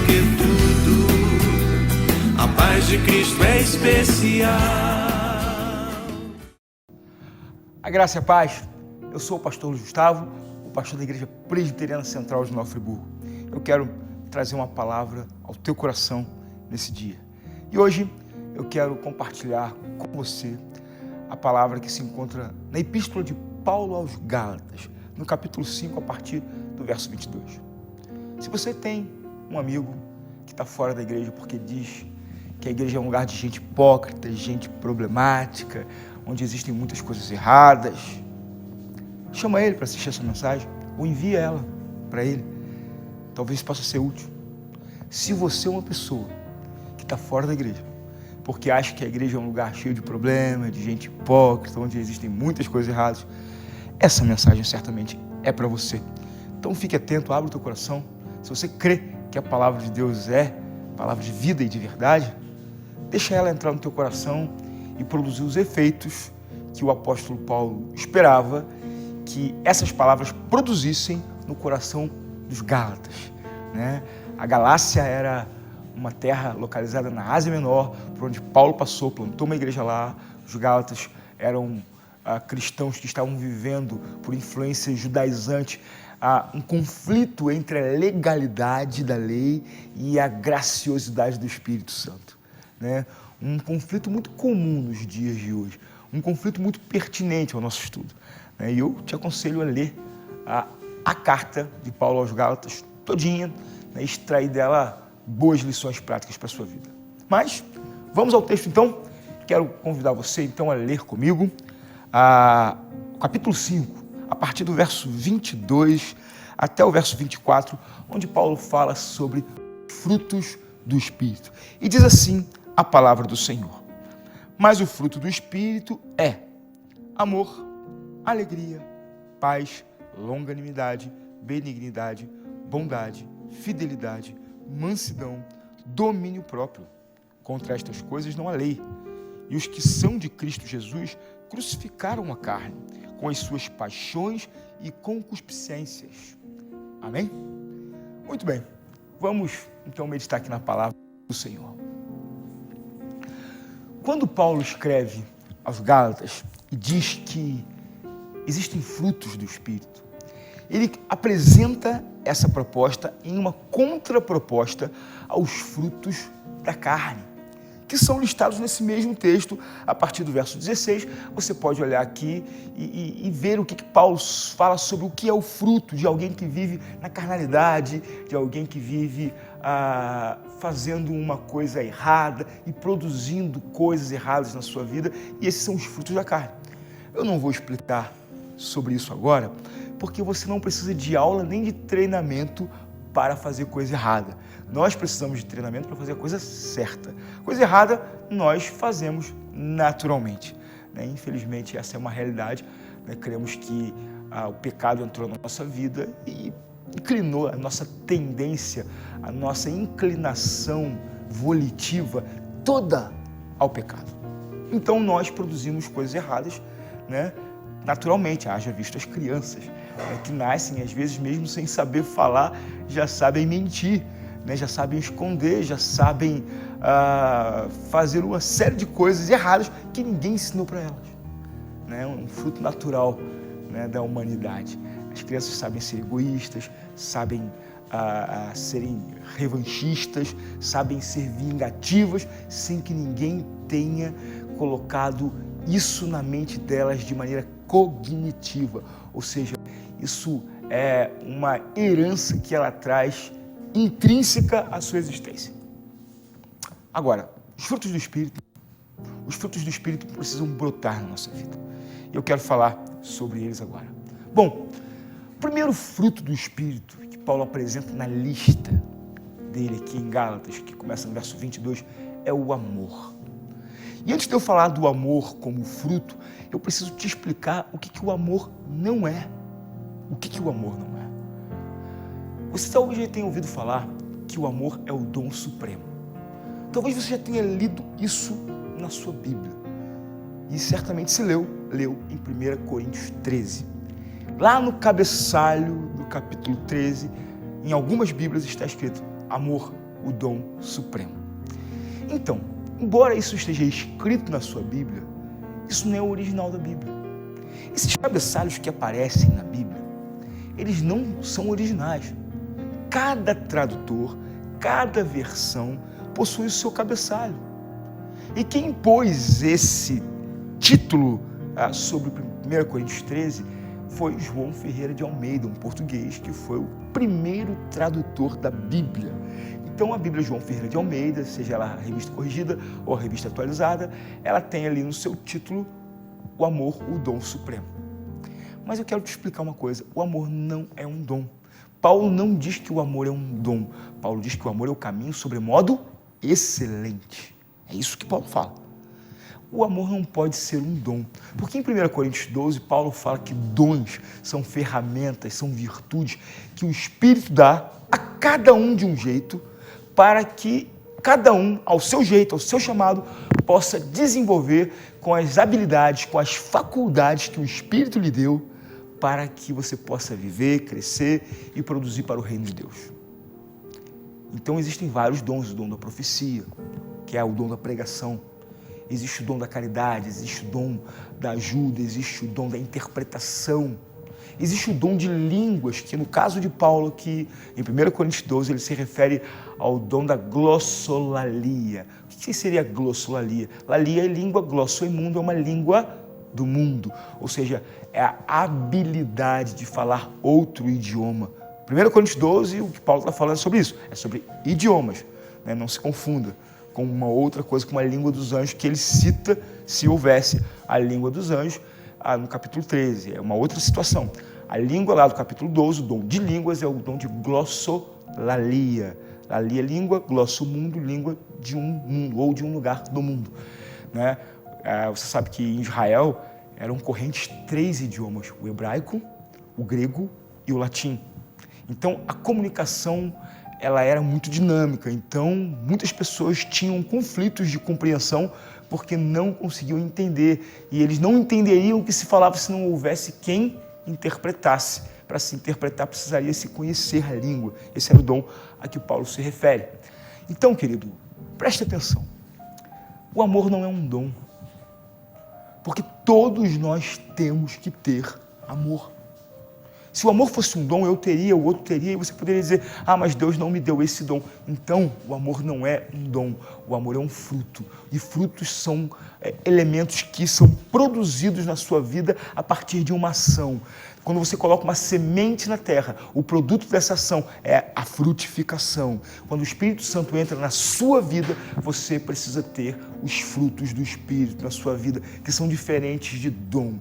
que tudo, a paz de Cristo é especial. A graça e a paz. Eu sou o pastor Gustavo, o pastor da Igreja Presbiteriana Central de Nova Friburgo. Eu quero trazer uma palavra ao teu coração nesse dia. E hoje eu quero compartilhar com você a palavra que se encontra na Epístola de Paulo aos Gálatas, no capítulo 5, a partir do verso 22. Se você tem um amigo que está fora da igreja porque diz que a igreja é um lugar de gente hipócrita, gente problemática, onde existem muitas coisas erradas, chama ele para assistir essa mensagem ou envia ela para ele. Talvez possa ser útil. Se você é uma pessoa que está fora da igreja porque acha que a igreja é um lugar cheio de problemas, de gente hipócrita, onde existem muitas coisas erradas, essa mensagem certamente é para você. Então fique atento, abra o teu coração. Se você crê que a palavra de Deus é palavra de vida e de verdade, deixa ela entrar no teu coração e produzir os efeitos que o apóstolo Paulo esperava que essas palavras produzissem no coração dos Gálatas, né? A Galácia era uma terra localizada na Ásia Menor, por onde Paulo passou, plantou uma igreja lá. Os Gálatas eram cristãos que estavam vivendo por influência judaizante, um conflito entre a legalidade da lei e a graciosidade do Espírito Santo, né? Um conflito muito comum nos dias de hoje, um conflito muito pertinente ao nosso estudo, né? E eu te aconselho a ler a carta de Paulo aos Gálatas todinha, né? Extrair dela boas lições práticas para a sua vida. Mas vamos ao texto então. Quero convidar você então a ler comigo o capítulo 5, a partir do verso 22 até o verso 24, onde Paulo fala sobre frutos do Espírito. E diz assim a palavra do Senhor: mas o fruto do Espírito é amor, alegria, paz, longanimidade, benignidade, bondade, fidelidade, mansidão, domínio próprio. Contra estas coisas não há lei. E os que são de Cristo Jesus crucificaram a carne, com as suas paixões e concupiscências. Amém? Muito bem. Vamos então meditar aqui na palavra do Senhor. Quando Paulo escreve aos Gálatas e diz que existem frutos do Espírito, ele apresenta essa proposta em uma contraproposta aos frutos da carne, que são listados nesse mesmo texto, a partir do verso 16. Você pode olhar aqui e ver o que Paulo fala sobre o que é o fruto de alguém que vive na carnalidade, de alguém que vive fazendo uma coisa errada e produzindo coisas erradas na sua vida, e esses são os frutos da carne. Eu não vou explicar sobre isso agora, porque você não precisa de aula nem de treinamento para fazer coisa errada. Nós precisamos de treinamento para fazer a coisa certa. Coisa errada nós fazemos naturalmente, né? Infelizmente essa é uma realidade, né? Cremos que o pecado entrou na nossa vida e inclinou a nossa tendência, a nossa inclinação volitiva toda ao pecado. Então nós produzimos coisas erradas, né? Naturalmente, haja visto as crianças, né, que nascem, às vezes mesmo sem saber falar, já sabem mentir, né, já sabem esconder, já sabem fazer uma série de coisas erradas que ninguém ensinou para elas, né? Um fruto natural, né, da humanidade. As crianças sabem ser egoístas, sabem serem revanchistas, sabem ser vingativas, sem que ninguém tenha colocado isso na mente delas de maneira cognitiva, ou seja, isso é uma herança que ela traz intrínseca à sua existência. Agora, os frutos do Espírito precisam brotar na nossa vida. Eu quero falar sobre eles agora. Bom, o primeiro fruto do Espírito que Paulo apresenta na lista dele aqui em Gálatas, que começa no verso 22, é o amor. E antes de eu falar do amor como fruto, eu preciso te explicar o que o amor não é. O que o amor não é? Você talvez já tenha ouvido falar que o amor é o dom supremo. Talvez você já tenha lido isso na sua Bíblia. E certamente se leu em 1 Coríntios 13. Lá no cabeçalho do capítulo 13, em algumas Bíblias está escrito: amor o dom supremo. Então, embora isso esteja escrito na sua Bíblia, isso não é o original da Bíblia. Esses cabeçalhos que aparecem na Bíblia, eles não são originais. Cada tradutor, cada versão possui o seu cabeçalho. E quem pôs esse título sobre 1 Coríntios 13 foi João Ferreira de Almeida, um português que foi o primeiro tradutor da Bíblia. Então a Bíblia João Ferreira de Almeida, seja ela a revista corrigida ou a revista atualizada, ela tem ali no seu título o amor, o dom supremo. Mas eu quero te explicar uma coisa, o amor não é um dom. Paulo não diz que o amor é um dom. Paulo diz que o amor é o caminho sobremodo excelente. É isso que Paulo fala. O amor não pode ser um dom. Porque em 1 Coríntios 12, Paulo fala que dons são ferramentas, são virtudes que o Espírito dá a cada um de um jeito para que cada um, ao seu jeito, ao seu chamado, possa desenvolver com as habilidades, com as faculdades que o Espírito lhe deu para que você possa viver, crescer e produzir para o reino de Deus. Então existem vários dons, o dom da profecia, que é o dom da pregação, existe o dom da caridade, existe o dom da ajuda, existe o dom da interpretação, existe o dom de línguas, que no caso de Paulo, que em 1 Coríntios 12, ele se refere ao dom da glossolalia. O que seria glossolalia? Lalia é língua, glosso é mundo, é uma língua do mundo, ou seja, é a habilidade de falar outro idioma. 1 Coríntios 12, o que Paulo está falando é sobre isso, é sobre idiomas, né? Não se confunda com uma outra coisa, com a língua dos anjos, que ele cita se houvesse a língua dos anjos no capítulo 13, é uma outra situação. A língua lá do capítulo 12, o dom de línguas é o dom de glossolalia. Lalia é língua, glosso mundo, língua de um mundo ou de um lugar do mundo, né? Você sabe que em Israel eram correntes 3 idiomas, o hebraico, o grego e o latim. Então a comunicação ela era muito dinâmica, então muitas pessoas tinham conflitos de compreensão porque não conseguiam entender e eles não entenderiam o que se falava se não houvesse quem interpretasse. Para se interpretar precisaria se conhecer a língua, esse era o dom a que Paulo se refere. Então, querido, preste atenção, o amor não é um dom, porque todos nós temos que ter amor. Se o amor fosse um dom, eu teria, o outro teria, e você poderia dizer, mas Deus não me deu esse dom. Então, o amor não é um dom, o amor é um fruto. E frutos são elementos que são produzidos na sua vida a partir de uma ação. Quando você coloca uma semente na terra, o produto dessa ação é a frutificação. Quando o Espírito Santo entra na sua vida, você precisa ter os frutos do Espírito na sua vida, que são diferentes de dom.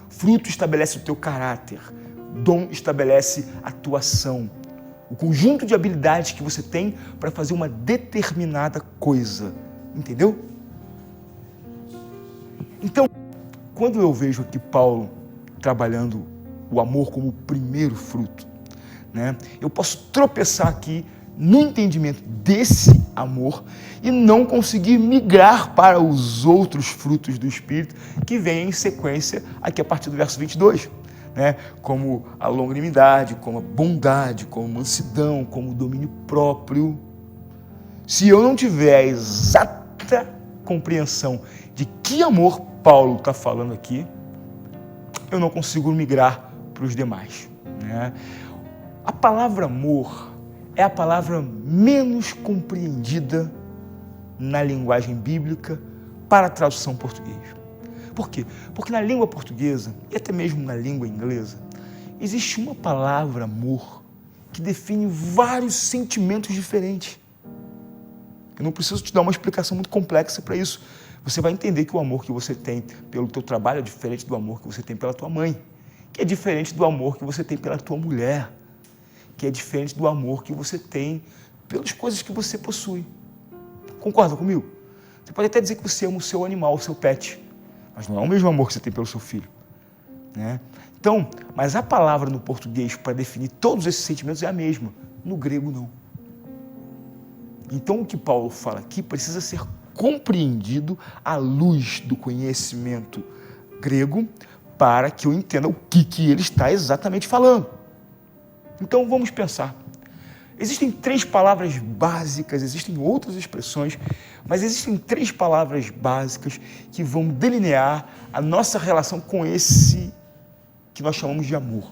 Fruto estabelece o teu caráter. Dom estabelece a tua ação, o conjunto de habilidades que você tem para fazer uma determinada coisa, entendeu? Então, quando eu vejo aqui Paulo trabalhando o amor como o primeiro fruto, né, eu posso tropeçar aqui no entendimento desse amor e não conseguir migrar para os outros frutos do Espírito que vêm em sequência aqui a partir do verso 22. Né, como a longanimidade, como a bondade, como a mansidão, como o domínio próprio. Se eu não tiver a exata compreensão de que amor Paulo está falando aqui, eu não consigo migrar para os demais. Né? A palavra amor é a palavra menos compreendida na linguagem bíblica para a tradução portuguesa. Por quê? Porque na língua portuguesa, e até mesmo na língua inglesa, existe uma palavra, amor, que define vários sentimentos diferentes. Eu não preciso te dar uma explicação muito complexa para isso. Você vai entender que o amor que você tem pelo teu trabalho é diferente do amor que você tem pela tua mãe, que é diferente do amor que você tem pela tua mulher, que é diferente do amor que você tem pelas coisas que você possui. Concorda comigo? Você pode até dizer que você ama o seu animal, o seu pet, mas não é o mesmo amor que você tem pelo seu filho, né? Então, mas a palavra no português para definir todos esses sentimentos é a mesma, no grego não. Então o que Paulo fala aqui precisa ser compreendido à luz do conhecimento grego para que eu entenda o que ele está exatamente falando. Então vamos pensar, Existem 3 palavras básicas, existem outras expressões, mas existem 3 palavras básicas que vão delinear a nossa relação com esse que nós chamamos de amor.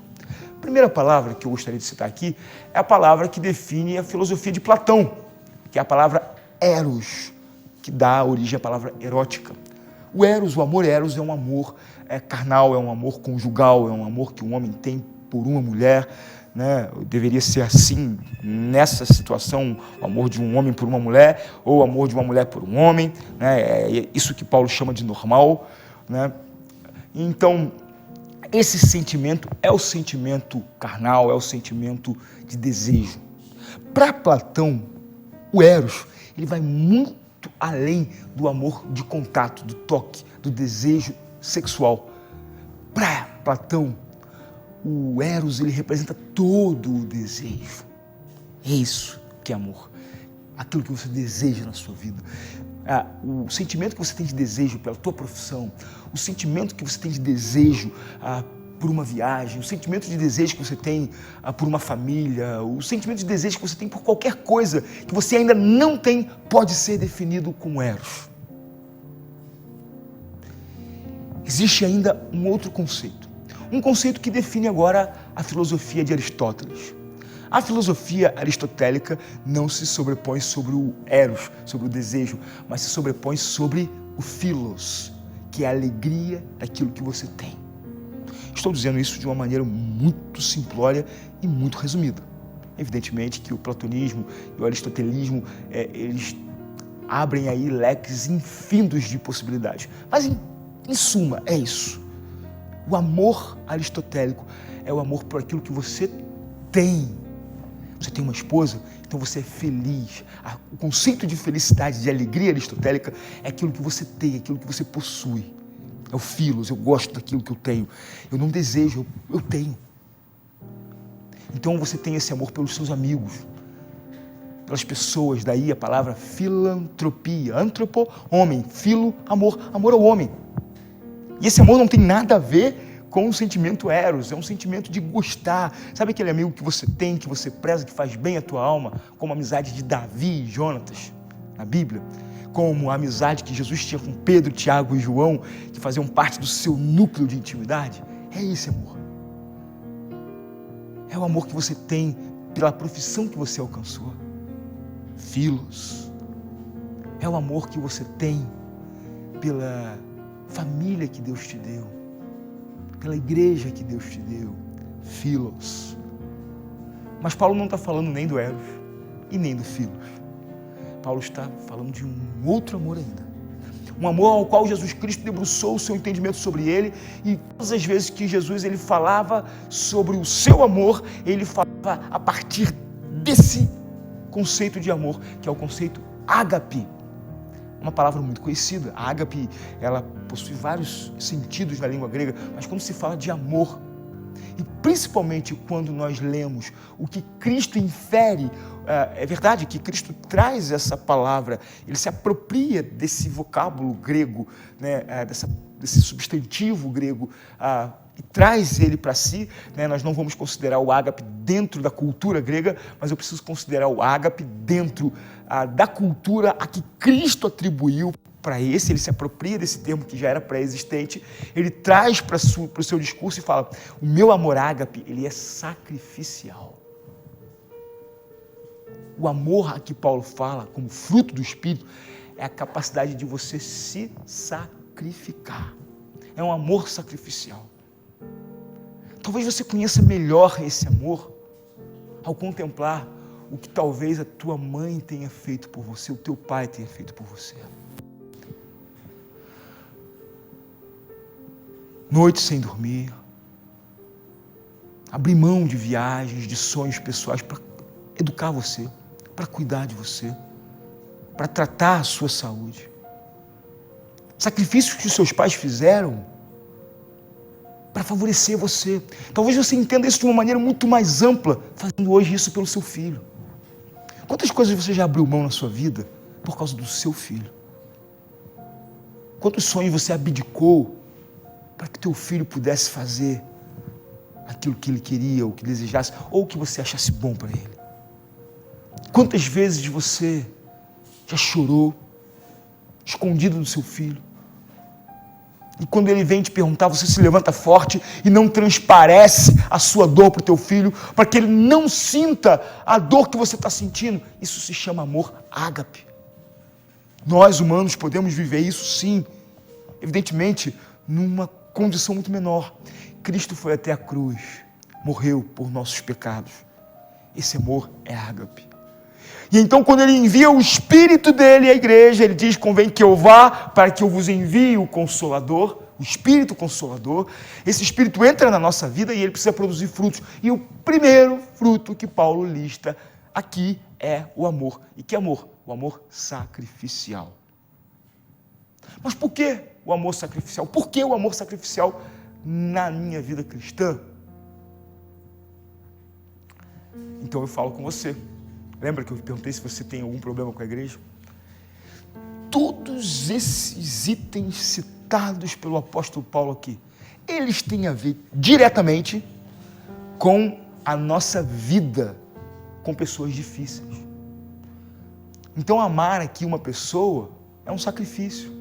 A primeira palavra que eu gostaria de citar aqui é a palavra que define a filosofia de Platão, que é a palavra eros, que dá origem à palavra erótica. O eros, o amor eros, é um amor carnal, é um amor conjugal, é um amor que um homem tem por uma mulher, né? Deveria ser assim, nessa situação, o amor de um homem por uma mulher, ou o amor de uma mulher por um homem, né? É isso que Paulo chama de normal, né? Então, esse sentimento é o sentimento carnal, é o sentimento de desejo. Para Platão, o eros, ele vai muito além do amor de contato, do toque, do desejo sexual. Para Platão, o eros, ele representa todo o desejo. É isso que é amor. Aquilo que você deseja na sua vida. O sentimento que você tem de desejo pela tua profissão, o sentimento que você tem de desejo por uma viagem, o sentimento de desejo que você tem por uma família, o sentimento de desejo que você tem por qualquer coisa que você ainda não tem, pode ser definido como eros. Existe ainda um outro conceito. Um conceito que define agora a filosofia de Aristóteles. A filosofia aristotélica não se sobrepõe sobre o eros, sobre o desejo, mas se sobrepõe sobre o philos, que é a alegria daquilo que você tem. Estou dizendo isso de uma maneira muito simplória e muito resumida. Evidentemente que o platonismo e o aristotelismo, eles abrem aí leques infindos de possibilidades. Mas, em suma, é isso. O amor aristotélico é o amor por aquilo que você tem. Você tem uma esposa, então você é feliz. O conceito de felicidade, de alegria aristotélica é aquilo que você tem, aquilo que você possui. É o philos, eu gosto daquilo que eu tenho. Eu não desejo, eu tenho. Então você tem esse amor pelos seus amigos, pelas pessoas, daí a palavra filantropia. Antropo, homem, filo, amor. Amor ao homem. E esse amor não tem nada a ver com o sentimento eros, é um sentimento de gostar. Sabe aquele amigo que você tem, que você preza, que faz bem a tua alma, como a amizade de Davi e Jonatas, na Bíblia? Como a amizade que Jesus tinha com Pedro, Tiago e João, que faziam parte do seu núcleo de intimidade? É esse amor. É o amor que você tem pela profissão que você alcançou. Philos. É o amor que você tem pela família que Deus te deu, pela igreja que Deus te deu. Philos. Mas Paulo não está falando nem do eros e nem do philos. Paulo está falando de um outro amor ainda. Um amor ao qual Jesus Cristo debruçou o seu entendimento sobre ele, e todas as vezes que Jesus ele falava sobre o seu amor, ele falava a partir desse conceito de amor, que é o conceito ágape. Uma palavra muito conhecida. A ágape, ela possui vários sentidos na língua grega, mas quando se fala de amor, e principalmente quando nós lemos o que Cristo infere, é verdade que Cristo traz essa palavra, ele se apropria desse vocábulo grego, né, desse substantivo grego, e traz ele para si, né? Nós não vamos considerar o ágape dentro da cultura grega, mas eu preciso considerar o ágape dentro da cultura a que Cristo atribuiu para ele se apropria desse termo que já era pré-existente, ele traz para o seu discurso e fala: o meu amor ágape, ele é sacrificial. O amor a que Paulo fala, como fruto do Espírito, é a capacidade de você se sacrificar. É um amor sacrificial. Talvez você conheça melhor esse amor ao contemplar o que talvez a tua mãe tenha feito por você, o teu pai tenha feito por você. Noites sem dormir, abrir mão de viagens, de sonhos pessoais para educar você, para cuidar de você, para tratar a sua saúde. Sacrifícios que os seus pais fizeram para favorecer você. Talvez você entenda isso de uma maneira muito mais ampla, fazendo hoje isso pelo seu filho. Quantas coisas você já abriu mão na sua vida por causa do seu filho? Quantos sonhos você abdicou para que teu filho pudesse fazer aquilo que ele queria, ou que desejasse, ou que você achasse bom para ele? Quantas vezes você já chorou, escondido do seu filho? E quando ele vem te perguntar, você se levanta forte e não transparece a sua dor para o teu filho, para que ele não sinta a dor que você está sentindo. Isso se chama amor ágape. Nós, humanos, podemos viver isso sim, evidentemente, numa condição muito menor. Cristo foi até a cruz, morreu por nossos pecados. Esse amor é ágape. E então, quando ele envia o Espírito dele à igreja, ele diz: convém que eu vá para que eu vos envie o Consolador, o Espírito Consolador. Esse Espírito entra na nossa vida e ele precisa produzir frutos. E o primeiro fruto que Paulo lista aqui é o amor. E que amor? O amor sacrificial. Mas por que o amor sacrificial? Por que o amor sacrificial na minha vida cristã? Então eu falo com você. Lembra que eu perguntei se você tem algum problema com a igreja? Todos esses itens citados pelo apóstolo Paulo aqui, eles têm a ver diretamente com a nossa vida com pessoas difíceis. Então amar aqui uma pessoa é um sacrifício.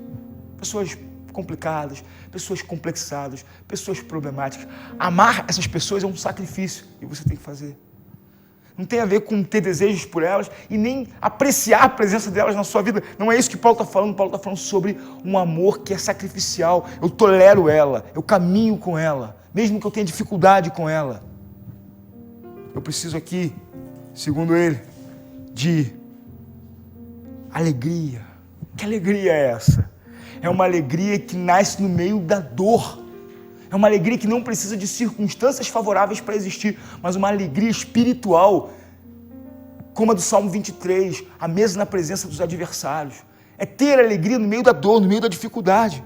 Pessoas complicadas, pessoas complexadas, pessoas problemáticas. Amar essas pessoas é um sacrifício e você tem que fazer. Não tem a ver com ter desejos por elas e nem apreciar a presença delas na sua vida. Não é isso que Paulo está falando. Paulo está falando sobre um amor que é sacrificial. Eu tolero ela, eu caminho com ela, mesmo que eu tenha dificuldade com ela. Eu preciso aqui, segundo ele, de alegria. Que alegria é essa? É uma alegria que nasce no meio da dor. É uma alegria que não precisa de circunstâncias favoráveis para existir, mas uma alegria espiritual, como a do Salmo 23, a mesa na presença dos adversários. É ter alegria no meio da dor, no meio da dificuldade.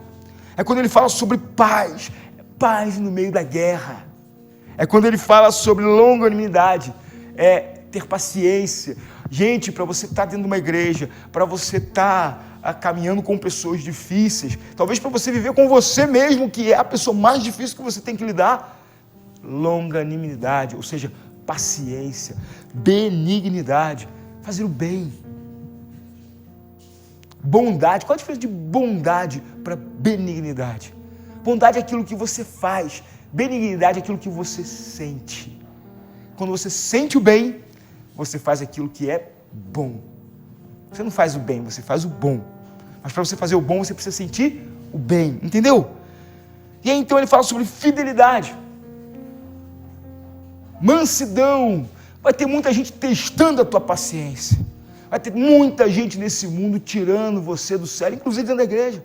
É quando ele fala sobre paz, paz no meio da guerra. É quando ele fala sobre longanimidade, é ter paciência. Gente, para você estar dentro de uma igreja, para você estar caminhando com pessoas difíceis, talvez para você viver com você mesmo, que é a pessoa mais difícil que você tem que lidar, longanimidade, ou seja, paciência, benignidade, fazer o bem, bondade. Qual a diferença de bondade para benignidade? Bondade é aquilo que você faz, benignidade é aquilo que você sente. Quando você sente o bem, você faz aquilo que é bom. Você não faz o bem, você faz o bom. Mas para você fazer o bom, você precisa sentir o bem, entendeu? E aí então ele fala sobre fidelidade, mansidão. Vai ter muita gente testando a tua paciência. Vai ter muita gente nesse mundo tirando você do sério, inclusive dentro da igreja.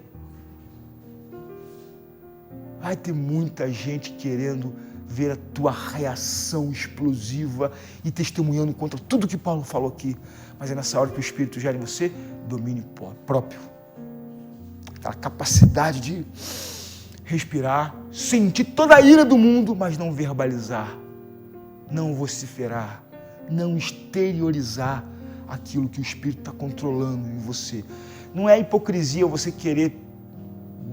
Vai ter muita gente querendo ver a tua reação explosiva e testemunhando contra tudo que Paulo falou aqui. Mas é nessa hora que o Espírito gera em você domínio próprio. Aquela capacidade de respirar, sentir toda a ira do mundo, mas não verbalizar, não vociferar, não exteriorizar aquilo que o Espírito está controlando em você. Não é hipocrisia você querer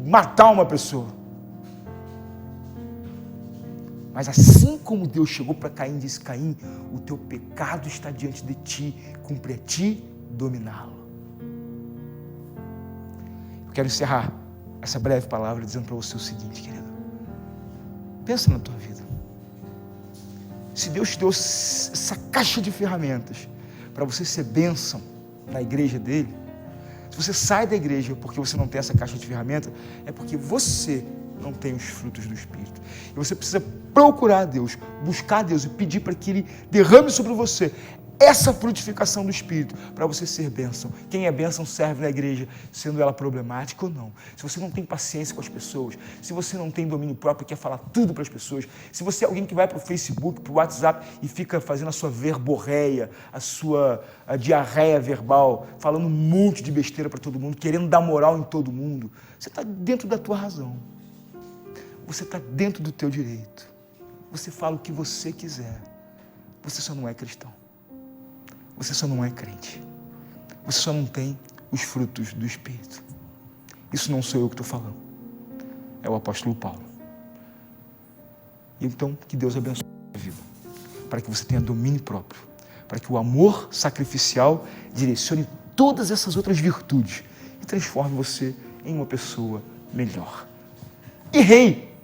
matar uma pessoa. Mas assim como Deus chegou para Caim e disse: Caim, o teu pecado está diante de ti, cumpre a ti dominá-lo. Eu quero encerrar essa breve palavra dizendo para você o seguinte, querido. Pensa na tua vida. Se Deus te deu essa caixa de ferramentas para você ser bênção na igreja dele, se você sai da igreja porque você não tem essa caixa de ferramentas, é porque você não tem os frutos do Espírito. E você precisa procurar Deus, buscar Deus e pedir para que Ele derrame sobre você essa frutificação do Espírito, para você ser bênção. Quem é bênção serve na igreja, sendo ela problemática ou não. Se você não tem paciência com as pessoas, se você não tem domínio próprio e quer falar tudo para as pessoas, se você é alguém que vai para o Facebook, para o WhatsApp e fica fazendo a sua verborreia, a diarreia verbal, falando um monte de besteira para todo mundo, querendo dar moral em todo mundo, você está dentro da tua razão. Você está dentro do teu direito. Você fala o que você quiser. Você só não é cristão. Você só não é crente. Você só não tem os frutos do Espírito. Isso não sou eu que estou falando. É o apóstolo Paulo. E então, que Deus abençoe a sua vida. Para que você tenha domínio próprio. para que o amor sacrificial direcione todas essas outras virtudes e transforme você em uma pessoa melhor. Errei,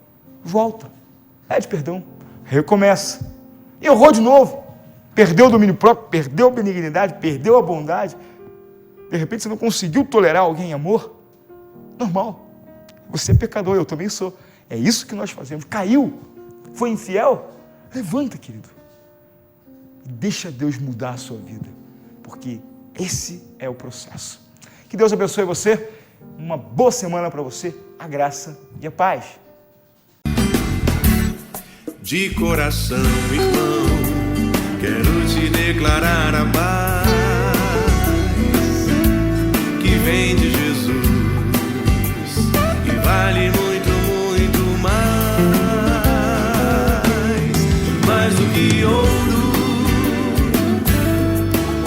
volta, pede perdão, recomeça. Errou de novo, perdeu o domínio próprio, perdeu a benignidade, perdeu a bondade. De repente você não conseguiu tolerar alguém em amor. Normal, você é pecador, eu também sou. É isso que nós fazemos. Caiu, foi infiel, levanta, querido. E deixa Deus mudar a sua vida, porque esse é o processo. Que Deus abençoe você, uma boa semana para você, a graça e a paz. De coração, irmão, quero te declarar a paz que vem de Jesus e vale muito, muito mais do que ouro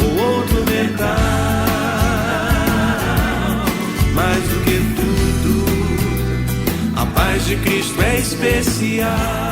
ou outro metal, mais do que tudo, a paz de Cristo é especial.